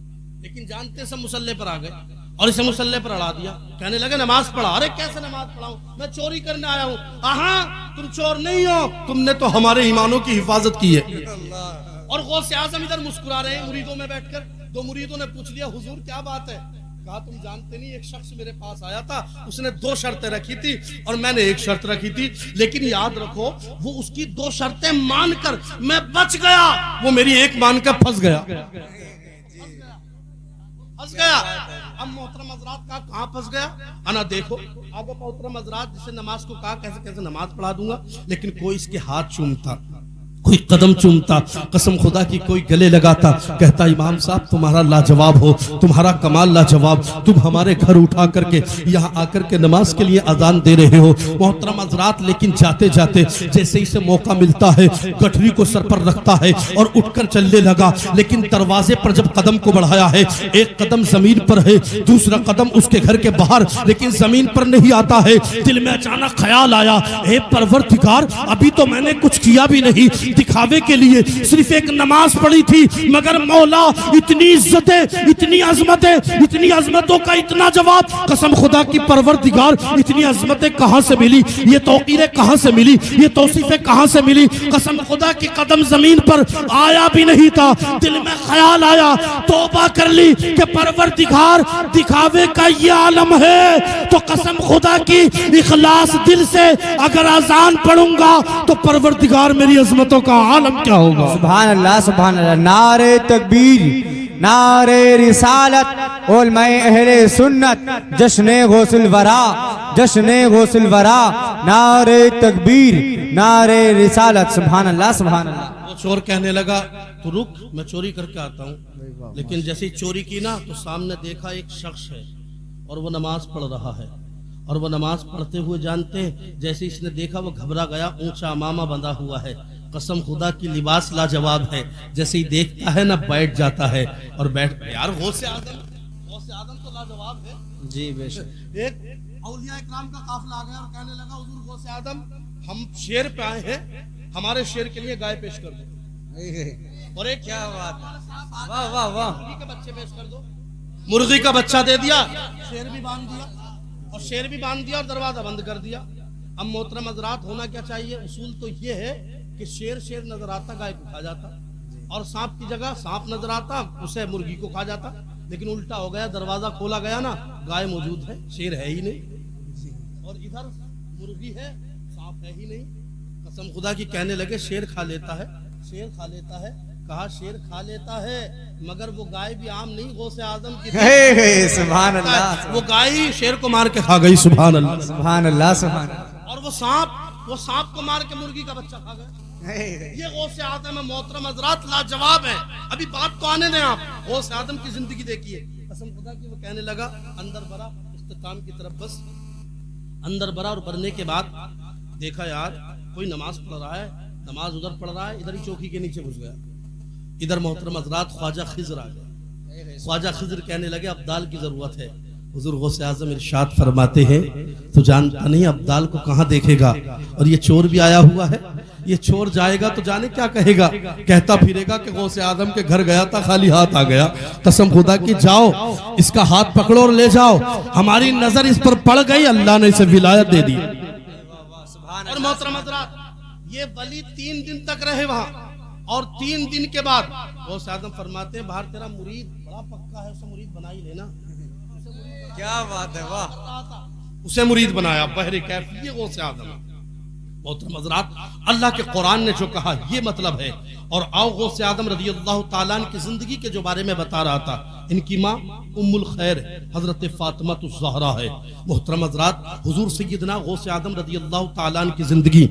لیکن جانتے سب مسلح پر آ گئے اور اسے مسلح پر اڑا دیا۔ کہنے لگے نماز پڑھا۔ ارے کیسے نماز پڑھاؤں، میں چوری کرنے آیا ہوں۔ تم چور نہیں ہو، تم نے تو ہمارے ایمانوں کی حفاظت کی ہے۔ اور غوث اعظم ادھر مسکرا رہے ہیں مریدوں میں بیٹھ کر۔ دو مریدوں نے پوچھ لیا حضور کیا بات ہے؟ کہا تم جانتے نہیں ایک شخص میرے پاس آیا تھا، اس نے 2 شرطیں رکھی تھی اور میں نے 1 شرط رکھی تھی، لیکن یاد رکھو وہ اس کی 2 شرطیں مان کر میں بچ گیا، وہ میری 1 مان کر پھنس گیا۔ اب محترم حضرات کا کہاں پھنس گیا؟ انا دیکھو آگے محترم حضرات جسے نماز کو کہا کیسے کیسے نماز پڑھا دوں گا، لیکن کوئی اس کے ہاتھ چومتا، کوئی قدم چومتا، قسم خدا کی کوئی گلے لگاتا، کہتا امام صاحب تمہارا لاجواب ہو، تمہارا کمال لاجواب، تم ہمارے گھر اٹھا کر کے یہاں آ کر کے نماز کے لیے اذان دے رہے ہو۔ محترم حضرات لیکن جاتے جاتے جیسے اسے موقع ملتا ہے گٹھری کو سر پر رکھتا ہے اور اٹھ کر چلنے لگا، لیکن دروازے پر جب قدم کو بڑھایا ہے، ایک قدم زمین پر ہے، دوسرا قدم اس کے گھر کے باہر، لیکن زمین پر نہیں آتا ہے۔ دل میں اچانک خیال آیا اے پروردگار ابھی تو میں نے کچھ کیا بھی نہیں، دکھاوے کے لیے صرف ایک نماز پڑھی تھی، مگر مولا اتنی عزتیں، اتنی عظمتیں، اتنی عظمتوں کا اتنا جواب، قسم خدا کی پروردگار اتنی عظمتیں کہاں سے ملی، یہ توقیریں کہاں سے ملی، یہ توصیفیں کہاں سے ملی؟ قسم خدا کی قدم زمین پر آیا بھی نہیں تھا۔ دل میں خیال آیا، توبہ کر لی کہ پروردگار دکھاوے کا یہ عالم ہے تو قسم خدا کی اخلاص دل سے اگر اذان پڑھوں گا تو پروردگار میری عظمتوں کا عالم کیا ہوگا۔ سبحان اللہ سبحان اللہ۔ نعرہ تکبیر، نعرہ رسالت، علماء اہل سنت، جشن غوث الورا، جشن غوث الورا، نعرہ تکبیر، نعرہ رسالت، سبحان اللہ سبحان اللہ۔ وہ چور کہنے لگا تو رک میں چوری کر کے آتا ہوں. لیکن جیسے ہی چوری کی نا تو سامنے دیکھا ایک شخص ہے اور وہ نماز پڑھ رہا ہے. اور وہ نماز پڑھتے ہوئے جانتے ہیں جیسے اس نے دیکھا وہ گھبرا گیا, اونچا امامہ بندھا ہوا ہے, قسم خدا کی لباس لاجواب ہے. جیسے ہی دیکھتا ہے نا بیٹھ جاتا ہے اور بیٹھ یار غوث اعظم تو لاجواب ہے جی بے شک. ایک اولیاء اکرام کا قافلہ آ گیا اور کہنے لگا حضور غوث اعظم ہم شیر پہ آئے ہیں, ہمارے شیر کے لیے گائے پیش کر دو. اور ایک کیا بات ہے, واہ واہ واہ, مرغی کا بچے پیش کر دو. مرغی کا بچہ دے دیا, شیر بھی باندھ دیا اور دروازہ بند کر دیا. اب محترم حضرات ہونا کیا چاہیے, اصول تو یہ ہے کہ شیر نظر آتا گائے کو کھا جاتا, اور سانپ کی جگہ سانپ نظر آتا اسے مرغی کو کھا جاتا. لیکن الٹا ہو گیا, دروازہ کھولا گیا نا گائے موجود ہے, شیر ہے ہی نہیں, اور ادھر مرغی ہے سانپ ہے ہی نہیں. قسم خدا کی کہنے لگے شیر کھا لیتا ہے. کہا شیر کھا لیتا ہے مگر وہ گائے بھی عام نہیں, غوث اعظم کی سبحان اللہ, وہ گائے شیر کو مار کے کھا گئی. سبحان اللہ سبحان اللہ سبحان اللہ. اور وہ سانپ کو مار کے مرغی کا بچہ کھا گیا. یہ غوث اعظم ہے محترم حضرات, لاجواب ہے. ابھی بات تو آنے دیں آپ, غوث اعظم کی زندگی دیکھیے. قسم خدا کی وہ کہنے لگا اندر بڑا, اختتام کی طرف بس اندر بڑا, اور بڑھنے کے بعد دیکھا یار کوئی نماز پڑھ رہا ہے, نماز ادھر پڑھ رہا ہے, ادھر ہی چوکی کے نیچے گھس گیا. ادھر محترم حضرات خواجہ خضر آ گئے. خواجہ خضر کہنے لگے ابدال کی ضرورت ہے. حضور غوث اعظم ارشاد فرماتے ہیں تو جانتا نہیں ابدال کو کہاں دیکھے گا, اور یہ چور بھی آیا ہوا ہے, یہ چور جائے گا تو جانے کیا کہے گا, کہتا پھرے گا کہ غوث اعظم کے گھر گیا تھا خالی ہاتھ آ گیا. قسم خدا کی جاؤ اس کا ہاتھ پکڑو اور لے جاؤ, ہماری نظر اس پر پڑ گئی, اللہ نے اسے ولایت دے دی. اور محترم حضرات یہ ولی 3 دن تک رہے وہاں, اور 3 دن کے بعد غوث اعظم فرماتے ہیں باہر تیرا مرید بڑا پکا ہے, اسے مرید بنا ہی لینا. کیا بات ہے, واہ, اسے مرید بنایا. بحر کیف یہ غوث اعظم. محترم حضرات اللہ کے قرآن نے جو کہا یہ مطلب ہے. اور آؤ غوث اعظم رضی اللہ تعالیٰ عنہ کی زندگی کے جو بارے میں بتا رہا تھا, ان کی ماں ام الخیر حضرت فاطمہ الزہرا ہے. محترم حضرات حضور سیدنا غوث اعظم رضی اللہ تعالیٰ عنہ کی زندگی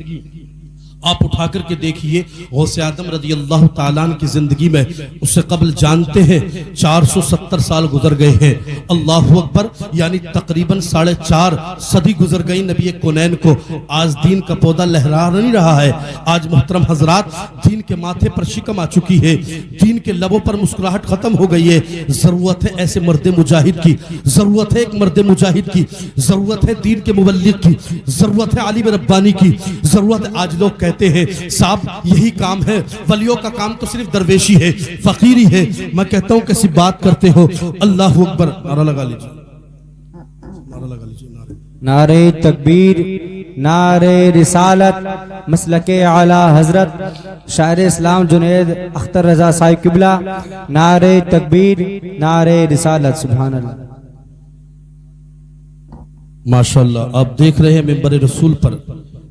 آپ اٹھا کر کے دیکھیے. غوث اعظم رضی اللہ تعالیٰ عنہ کی زندگی میں اس سے قبل جانتے ہیں 470 سال گزر گئے ہیں. اللہ اکبر, یعنی تقریباً 4.5 صدی گزر گئی نبی کونین کو. آج دین کا پودا لہرا نہیں رہا ہے. آج محترم حضرات دین کے ماتھے پر شکم آ چکی ہے, دین کے لبوں پر مسکراہٹ ختم ہو گئی ہے. ضرورت ہے ایسے مرد مجاہد کی, ضرورت ہے ایک مرد مجاہد کی, ضرورت ہے دین کے مبلغ کی, ضرورت ہے عالم ربانی کی, ضرورت ہے. آج لوگ کہتے ہیں صاحب یہی کام ہے, ولیوں کا کام تو صرف درویشی ہے, فقیری ہے. میں کہتا ہوں کیسی بات کرتے ہو. اللہ اکبر, نعرہ لگا لیجیے, نعرہ لگا لیجیے. نعرہ تکبیر, نعرہ رسالت, مسلک اعلی حضرت شاعر اسلام جنید اختر رضا صاحب قبلہ. نعرہ تکبیر, نعرہ رسالت. سبحان اللہ. ماشاءاللہ آپ دیکھ رہے ہیں منبر رسول پر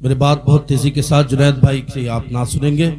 میرے بات بہت تیزی کے ساتھ جنید بھائی سے آپ نہ سنیں گے,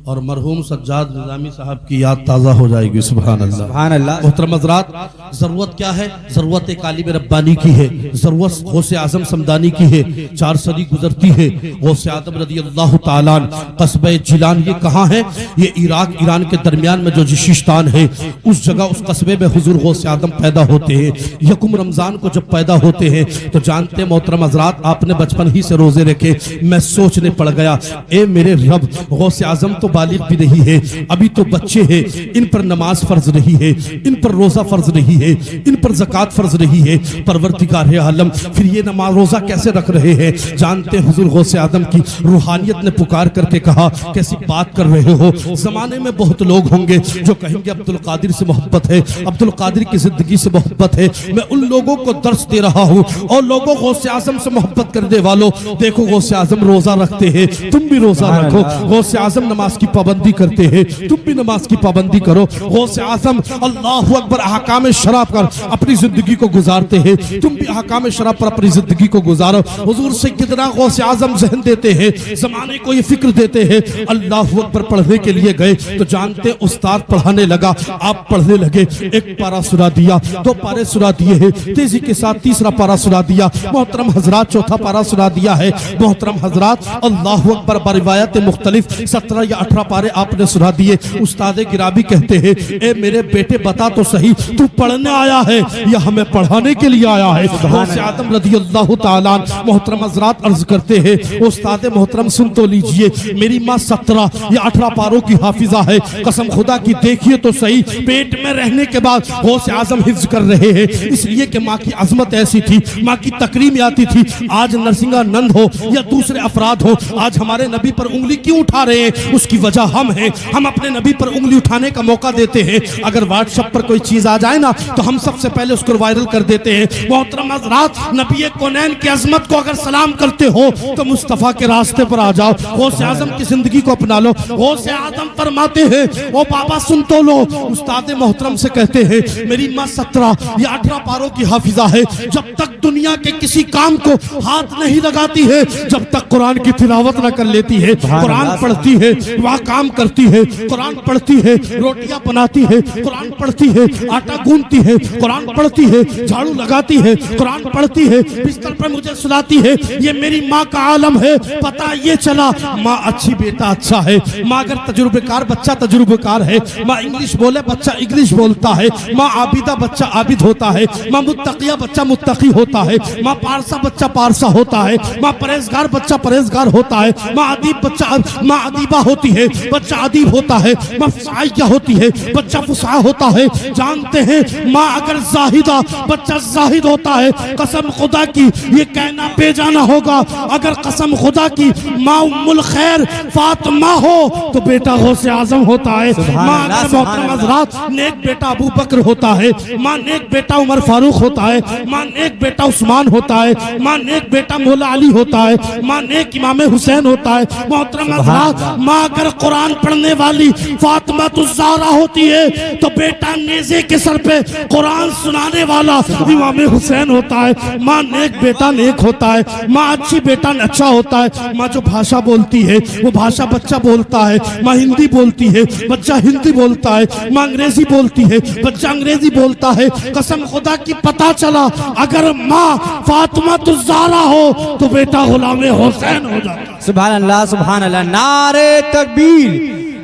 اور مرحوم سجاد نظامی صاحب کی یاد تازہ ہو جائے گی. سبحان اللہ سبحان اللہ. محترم حضرات ضرورت کیا ہے, ضرورت ایک عالم ربانی کی ہے, ضرورت غوث اعظم سمدانی کی ہے. 4 صدی گزرتی ہے. غوث اعظم رضی اللہ تعالیٰ قصبہ جیلان یہ کہاں ہے, یہ عراق ایران کے درمیان میں جو جشیشتان ہے اس جگہ اس قصبے میں حضور غوث اعظم پیدا ہوتے ہیں. یکم رمضان کو جب پیدا ہوتے ہیں تو جانتے ہیں محترم حضرات آپ نے بچپن ہی سے روزے رکھے. میں سوچنے پڑ گیا اے میرے رب, غوث اعظم تو بالغ بھی نہیں ہے, ابھی تو بچے ہیں, ان پر نماز فرض نہیں ہے, ان پر روزہ فرض نہیں ہے, ان پر زکوٰۃ فرض نہیں ہے. پروردگار عالم پھر یہ نماز روزہ کیسے رکھ رہے ہیں. جانتے حضور غوث اعظم کی روحانیت نے پکار کر کے کہا کیسی بات کر رہے ہو. زمانے میں بہت لوگ ہوں گے جو کہیں گے عبد القادر سے محبت ہے, عبد القادر کی زندگی سے محبت ہے. میں ان لوگوں کو درس دے رہا ہوں, اور لوگوں غوث اعظم سے محبت کرنے والوں دیکھو غوث اعظم روزہ رکھتے ہیں, تم بھی روزہ رکھو. غوث اعظم نماز کی پابندی کرتے ہیں, تم بھی نماز کی پابندی کرو. غوث اعظم اللہ اکبر احکام شرع پر اپنی زندگی کو گزارتے ہیں, تم بھی احکام شرع پر اپنی زندگی کو گزارو. حضور سیدنا غوث اعظم ذہن دیتے ہیں, زمانے کو یہ فکر دیتے ہیں. اللہ اکبر پڑھنے کے لیے گئے تو جانتے استاد پڑھانے لگا, آپ پڑھنے لگے. 1 پارہ سنا دیا, 2 پارے سنا دیے ہیں, تیزی کے ساتھ 3را پارہ سنا دیا. محترم حضرات 4تھا پارہ سنا دیا ہے. محترم حضرات اللہ اکبر بروایت مختلف 17 یا 18 پارے آپ نے سنا دیے. استاد گرامی کہتے ہیں اے میرے بیٹے بتا تو صحیح تو پڑھنے آیا ہے یا ہمیں پڑھانے کے لیے آیا ہے؟ غوث اعظم رضی اللہ تعالیٰ محترم حضرات عرض کرتے ہیں استاد محترم سن تو لیجئے, میری ماں 17 یا 18 پاروں کی حافظہ ہے. قسم خدا کی دیکھیے تو صحیح پیٹ میں رہنے کے بعد غوث اعظم حفظ کر رہے ہیں, اس لیے کہ ماں کی عظمت ایسی تھی, ماں کی تکریم آتی تھی. آج نرسنگا نند ہو یا دوسرے افراد ہو, آج ہمارے نبی پر انگلی کیوں اٹھا رہے ہیں؟ اس کی وجہ ہم ہیں. ہم اپنے نبی پر انگلی اٹھانے کا موقع دیتے ہیں. اگر واٹس ایپ پر کوئی چیز آ جائے نا تو ہم سب سے پہلے اس کو وائرل کر دیتے ہیں. محترم حضرات, نبی کونین کی عظمت کو اگر سلام کرتے ہو تو مصطفیٰ کے راستے پر آ جاؤ, غوث اعظم کی زندگی کو اپنا لو. غوث اعظم فرماتے ہیں او بابا سن تو لو. استاد محترم سے کہتے ہیں میری ماں 17 یا 18 پاروں کی حافظہ ہے. جب تک دنیا کے کسی کام کو ہاتھ نہیں لگاتی ہے, جب تک قرآن کی تلاوت نہ کر لیتی ہے. قرآن پڑھتی ہے, وہاں کام کرتی ہے, قرآن پڑھتی ہے, روٹیاں بناتی ہے, قرآن پڑھتی ہے, آٹا گوندتی ہے, قرآن پڑھتی ہے, جھاڑو لگاتی ہے, قرآن پڑھتی ہے, بستر پر مجھے سلاتی ہے. یہ میری ماں کا عالم ہے. پتہ یہ چلا ماں اچھی بیٹا اچھا ہے, ماں اگر تجربے کار بچہ تجربے کار ہے, ماں انگلش بولے بچہ انگلش بولتا ہے, ماں عابدہ بچہ عابد ہوتا ہے, ماں متقیہ بچہ متقی ہوتا ہے, ماں پارسا بچہ پارسا ہوتا ہے, ماں پرہیزگار بچہ پرہیزگار ہوتا ہے, ماں ادیب بچہ ماں ادیبہ ہوتی ہے, بچہ ادیب ہوتا ہے, ماں فصاحیہ ہوتی ہے, بچہ فصاح ہوتا ہے. جانتے ہیں ماں اگر زاہدہ بچہ زاہد ہوتا ہے. قسم خدا کی یہ کہنا بے جانا ہوگا, اگر قسم خدا کی ماں ام الخیر فاطمہ ہو تو بیٹا غوث اعظم ہوتا ہے. ماں اگر محترم حضرات نیک بیٹا ابو بکر ہوتا ہے, ماں نیک بیٹا عمر فاروق ہوتا ہے, ماں نیک بیٹا عثمان ہوتا ہے, ماں نیک بیٹا مولا علی ہوتا ہے, ماں نیک امام حسین ہوتا ہے. محترم حضرات ماں اگر قرآن پڑھنے والی فاطمہ الزہرا ہوتی ہے تو بیٹا نیزے کے سر پہ قرآن سنانے والا امام حسین ہوتا ہے. ماں نیک بیٹا نیک ہوتا ہے, ماں اچھی بیٹا اچھا ہوتا ہے. ماں جو بھاشا بولتی ہے وہ بھاشا بچہ بولتا ہے. ماں ہندی بولتی ہے بچہ ہندی بولتا ہے, ماں انگریزی بولتی ہے بچہ انگریزی بولتا ہے. قسم خدا کی پتہ چلا اگر ماں فاطمہ الزہرا ہو تو بیٹا غلام حسین ہو جاتا ہے. سبحان اللہ سبحان اللہ. نعرہ تکبیر,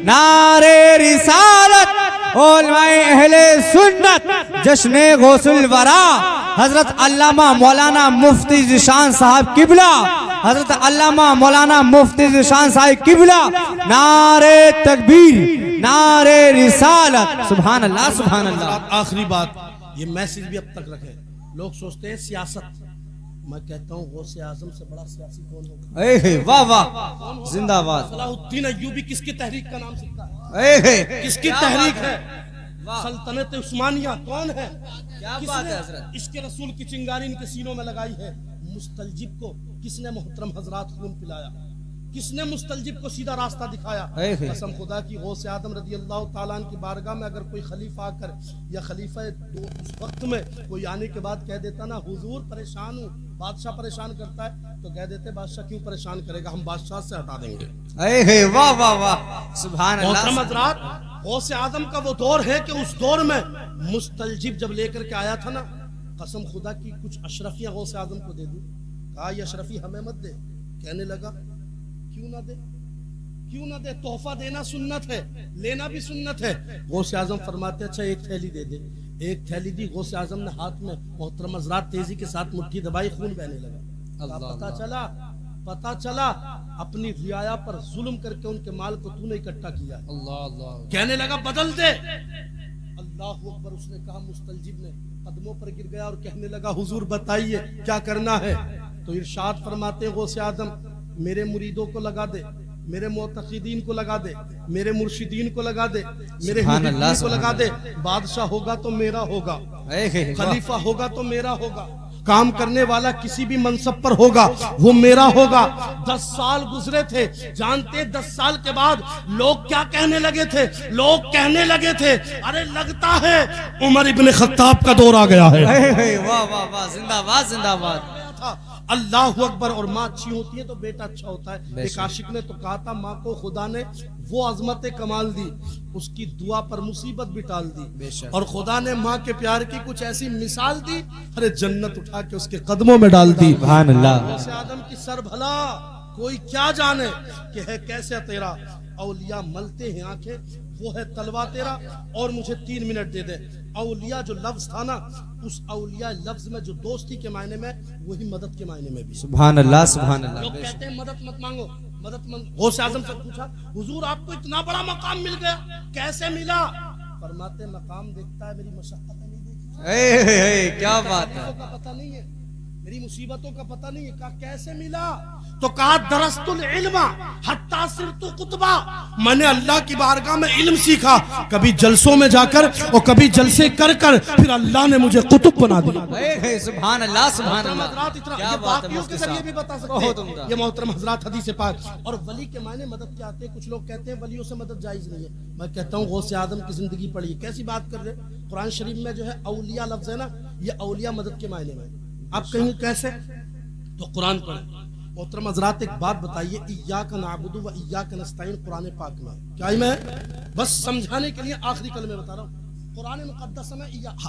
نعرہ رسالت, علماء اہل سنت, جشن غوث الورا حضرت علامہ مولانا مفتی ذیشان صاحب قبلہ, حضرت علامہ مولانا مفتی ذیشان صاحب قبلہ. نعرہ تکبیر, نعرہ رسالت. سبحان اللہ سبحان اللہ. آخری بات, یہ میسج بھی اب تک رکھے. لوگ سوچتے ہیں سیاست, میں کہتا ہوں غوث اعظم سے بڑا سیاسی کون ہوگا؟ اے واہ واہ, زندہ باد. صلاح الدین ایوبی کس کی تحریک کا نام سکتا ہے؟ کس کی تحریک ہے؟ سلطنت عثمانیہ کون ہے؟ کس نے عشق رسول کی چنگاری ان کے سینوں میں لگائی ہے؟ مستلجب کو کس نے محترم حضرات خون پلایا؟ کس نے مستلجب کو سیدھا راستہ دکھایا؟ قسم خدا کی غوث اعظم رضی اللہ تعالیٰ عنہ کی بارگاہ میں اگر کوئی خلیفہ آ کر یا خلیفہ اس وقت میں کوئی آنے کے بعد کہہ دیتا نا حضور پریشان ہوں, بادشاہ پریشان کرتا ہے, تو کہہ دیتے بادشاہ کیوں پریشان کرے گا, ہم بادشاہ سے ہٹا دیں گے. واہ واہ واہ, سبحان اللہ. محترم حضرات غوث اعظم کا وہ دور ہے کہ اس دور میں مستلجب جب لے کر کے آیا تھا نا, قسم خدا کی کچھ اشرفیاں غوث اعظم کو دے دوں, کہا یہ اشرفی ہمیں مت دے. کہنے لگا کیوں نہ دے, کیوں نہ دے, تحفہ دینا سنت ہے, لینا بھی سنت ہے. غوث اعظم فرماتے اچھا ایک تھیلی دے دے. ایک تھیلی دی, غوث اعظم نے ہاتھ میں محترم حضرات تیزی کے ساتھ مٹھی دبائی, خون بہنے لگا. پتا چلا اپنی رعایا پر ظلم کر کے ان کے مال کو تو نے اکٹھا کیا. کہنے لگا بدل دے. اللہ اکبر. اس نے کہا, مستلجب نے قدموں پر گر گیا اور کہنے لگا حضور بتائیے کیا کرنا ہے. تو ارشاد فرماتے غوث اعظم, میرے مریدوں کو لگا دے, میرے معتقدین کو لگا دے, میرے مرشدین کو لگا دے, میرے ہندوؤں کو لگا دے. بادشاہ ہوگا تو میرا ہوگا, خلیفہ ہوگا تو میرا ہوگا, کام کرنے والا کسی بھی منصب پر ہوگا وہ میرا ہوگا. 10 سال گزرے تھے, جانتے 10 سال کے بعد لوگ کیا کہنے لگے تھے؟ لوگ کہنے لگے تھے ارے لگتا ہے عمر ابن خطاب کا دور آ گیا ہے. واہ واہ واہ, زندہ باد زندہ باد. اللہ اکبر. اور ماں اچھی ہوتی ہے تو بیٹا اچھا ہوتا ہے. ایک عاشق نے تو کہا تھا ماں کو خدا نے وہ عظمت کمال دی, اس کی دعا پر مصیبت بھی ٹال دی, اور خدا نے ماں کے پیار کی کچھ ایسی مثال دی, ارے جنت اٹھا کے اس کے قدموں میں ڈال دی. سبحان اللہ. غوث اعظم کی سر بھلا کوئی کیا جانے کہ ہے کیسے تیرا، اولیاء ملتے ہیں آنکھیں، وہ ہے طلبہ تیرا، اور مجھے 3 منٹ دے دے۔ اولیاء جو لفظ تھا نا، اس اولیاء لفظ میں جو دوستی کے معنی میں، وہی مدد کے معنی میں بھی۔ سبحان اللہ سبحان اللہ۔ لوگ کہتے ہیں مدد مت مانگو، مدد غوث اعظم سے پوچھا حضور آپ کو اتنا بڑا مقام مل گیا کیسے ملا؟ فرماتے مقام دیکھتا ہے، میری مشقتیں نہیں دیکھتا، کیا بات ہے، کا پتہ نہیں ہے، میری مصیبتوں کا پتہ نہیں ہے۔ کہا کیسے ملا؟ تو کہا درست العلم حتی صرت قطبا، میں نے اللہ کی بارگاہ میں علم سیکھا، کبھی جلسوں میں جا کر اور کبھی جلسے کر کر، پھر اللہ نے مجھے قطب بنا دیا۔ سبحان اللہ سبحان اللہ، یہ باقیوں کے ذریعے بھی بتا سکتے ہیں یہ محترم حضرات حدیث پاک۔ اور ولی کے معنی مدد کیا آتے ہیں؟ کچھ لوگ کہتے ہیں ولیوں سے مدد جائز نہیں ہے، میں کہتا ہوں غوث اعظم کی زندگی پڑھیے، کیسی بات کر رہے؟ قرآن شریف میں جو ہے اولیاء لفظ ہے نا، یہ اولیاء مدد کے معنی میں۔ آپ کہیں کیسے؟ تو قرآن پڑھیں۔ محترم حضرات ایک بات بتائیے، ایاک نعبد و ایاک نستعین قرآن پاک میں کیا میں بس سمجھانے کے لیے آخری کلمے بتا رہا ہوں۔ قرآن مقدس میں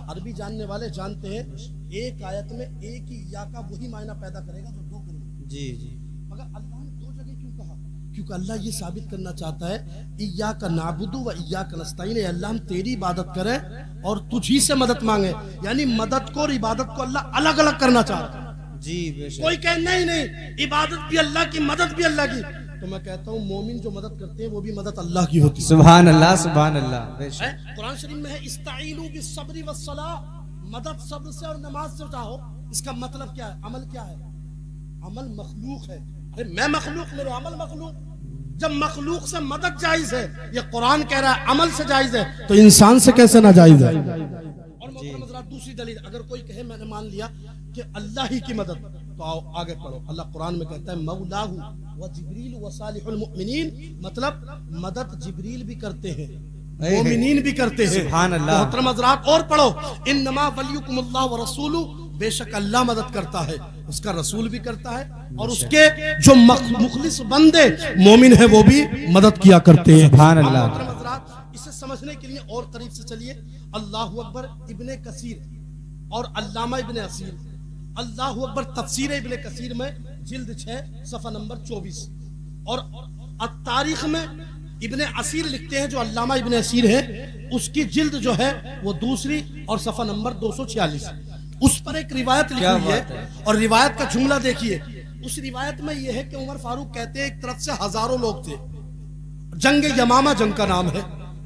عربی جاننے والے جانتے ہیں ایک آیت میں ایک ہی یا کا وہی معنی پیدا کرے گا جو 2 کلمے۔ جی جی، مگر اللہ نے 2 جگہ کیوں کہا؟ کیونکہ اللہ یہ ثابت کرنا چاہتا ہے ایاک نعبد و ایاک نستعین، اے اللہ ہم تیری عبادت کریں اور تجھ ہی سے مدد مانگیں، یعنی مدد کو اور عبادت کو اللہ الگ الگ کرنا چاہتا ہے۔ جی بے شک۔ کوئی کہے نہیں عبادت بھی اللہ کی، مدد بھی اللہ کی، تو میں کہتا ہوں مومن جو مدد کرتے ہیں وہ بھی مدد اللہ کی ہوتی ہے۔ سبحان اللہ سبحان اللہ، بے شک۔ قرآن شریف میں ہے استعینوا بالصبر والصلاۃ، مدد صبر سے اور نماز سے چاہو۔ اس کا مطلب کیا ہے؟ عمل کیا ہے؟ عمل مخلوق ہے۔ ارے میں مخلوق، میرے عمل مخلوق۔ جب مخلوق سے مدد جائز ہے، یہ قرآن کہہ رہا ہے عمل سے جائز ہے، تو انسان سے کیسے ناجائز ہے؟ اور محترم حضرات دوسری دلیل، اگر کوئی کہے میں نے مان لیا کہ اللہ ہی کی مدد، تو آؤ آگے پڑھو۔ اللہ قرآن میں کہتا ہے مولاہ و جبریل و صالح المؤمنین، مطلب مدد جبریل بھی کرتے ہیں، مومنین بھی کرتے ہیں۔ سبحان اللہ۔ محترم حضرات اور پڑھو، انما ولیکم اللہ ورسولہ، بے شک اللہ مدد کرتا ہے، اس کا رسول بھی کرتا ہے، اور اس کے جو مخلص بندے مومن ہیں وہ بھی مدد کیا کرتے ہیں۔ سبحان اللہ۔ محترم حضرات اسے سمجھنے کے لیے اور قریب سے چلیے، اللہ اکبر ابن کثیر اور علامہ ابن اسیر، اللہ اکبر تفسیر ابن کثیر میں جلد 6 صفحہ نمبر 24، اور التاریخ میں ابن اسیر لکھتے ہیں جو علامہ ابن اسیر ہے، اس کی جلد جو ہے وہ 2 اور صفحہ نمبر 246، اس پر ایک روایت لکھی ہوئی ہے، اور روایت کا جملہ دیکھیے۔ اس روایت میں یہ ہے کہ عمر فاروق کہتے ہیں ایک طرف سے ہزاروں لوگ تھے، جنگ یمامہ جنگ کا نام ہے،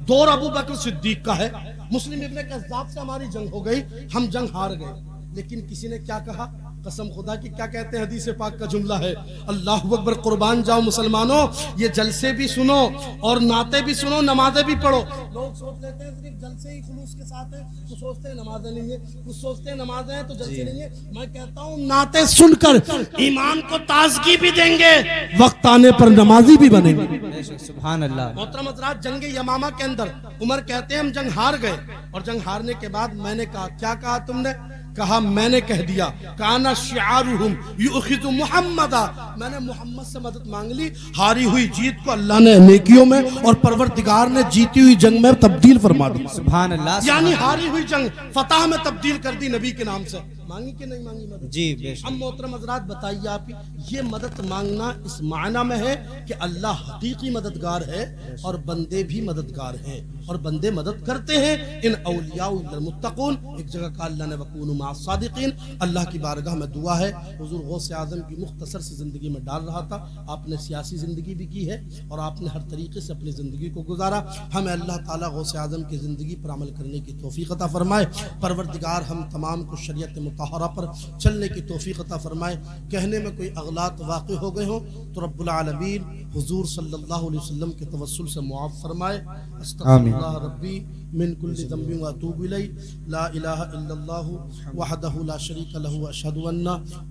دور ابو بکر صدیق کا ہے، مسلم ابن کذاب سے ہماری جنگ ہو گئی، ہم جنگ ہار گئے، لیکن کسی نے کیا کہا؟ قسم خدا کی کیا کہتے ہیں؟ حدیث پاک کا جملہ ہے، اللہ اکبر قربان جاؤ مسلمانوں، یہ جلسے بھی سنو اور نعتیں بھی سنو، نمازیں بھی پڑھو۔ لوگ سوچ لیتے ہیں صرف جلسے ہی خلوص کے ساتھ ہیں، کچھ سوچتے ہیں نمازیں نہیں ہیں، کچھ سوچتے ہیں نمازیں ہیں تو جلسے نہیں ہیں۔ میں کہتا ہوں نعتیں سن کر ایمان کو تازگی بھی دیں گے، وقت آنے پر نمازی بھی بنیں گے۔ سبحان اللہ۔ محترم حضرات جنگ یمامہ کے اندر عمر کہتے ہیں ہم جنگ ہار گئے، اور جنگ ہارنے کے بعد میں نے کہا، کیا کہا تم نے؟ کہا میں نے کہہ دیا کانا شعارہم یؤخذ محمدا، میں نے محمد سے مدد مانگ لی، ہاری ہوئی جیت کو اللہ نے نیکیوں میں اور پروردگار نے جیتی ہوئی جنگ میں تبدیل فرما دی۔ سبحان اللہ۔ یعنی ہاری ہوئی جنگ فتح میں تبدیل کر دی نبی کے نام سے۔ مانگی کہ نہیں مانگی مدد؟ جی بے شک۔ اب محترم حضرات بتائیے آپ یہ مدد مانگنا اس معنی میں ہے کہ اللہ حقیقی مددگار ہے اور بندے بھی مددگار ہیں اور بندے مدد کرتے ہیں۔ ان اولیاء المتقون، ایک جگہ کہا اللہ نے وکونوا مع الصادقین۔ اللہ کی بارگاہ میں دعا ہے، حضور غوث اعظم کی مختصر سی زندگی میں ڈال رہا تھا، آپ نے سیاسی زندگی بھی کی ہے اور آپ نے ہر طریقے سے اپنی زندگی کو گزارا۔ ہمیں اللہ تعالیٰ غوث اعظم کی زندگی پر عمل کرنے کی توفیق عطا فرمائے۔ پروردگار ہم تمام کو شریعت مطہرہ پر چلنے کی توفیق عطا فرمائے۔ کہنے میں کوئی اغلاط واقع ہو گئے ہوں تو رب العالمین حضور صلی اللہ علیہ وسلم کے توسل سے معاف فرمائے۔ استغفر اللہ ربی من کل ذنب واتوب الیہ، لا الہ الا اللہ وحدہ لا شریک لہ واشہد ان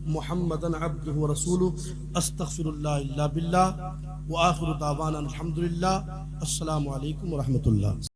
محمدا عبدہ ورسولہ، استغفر اللہ الا باللہ، وآخر دعوانا الحمدللہ۔ السلام علیکم ورحمۃ اللہ۔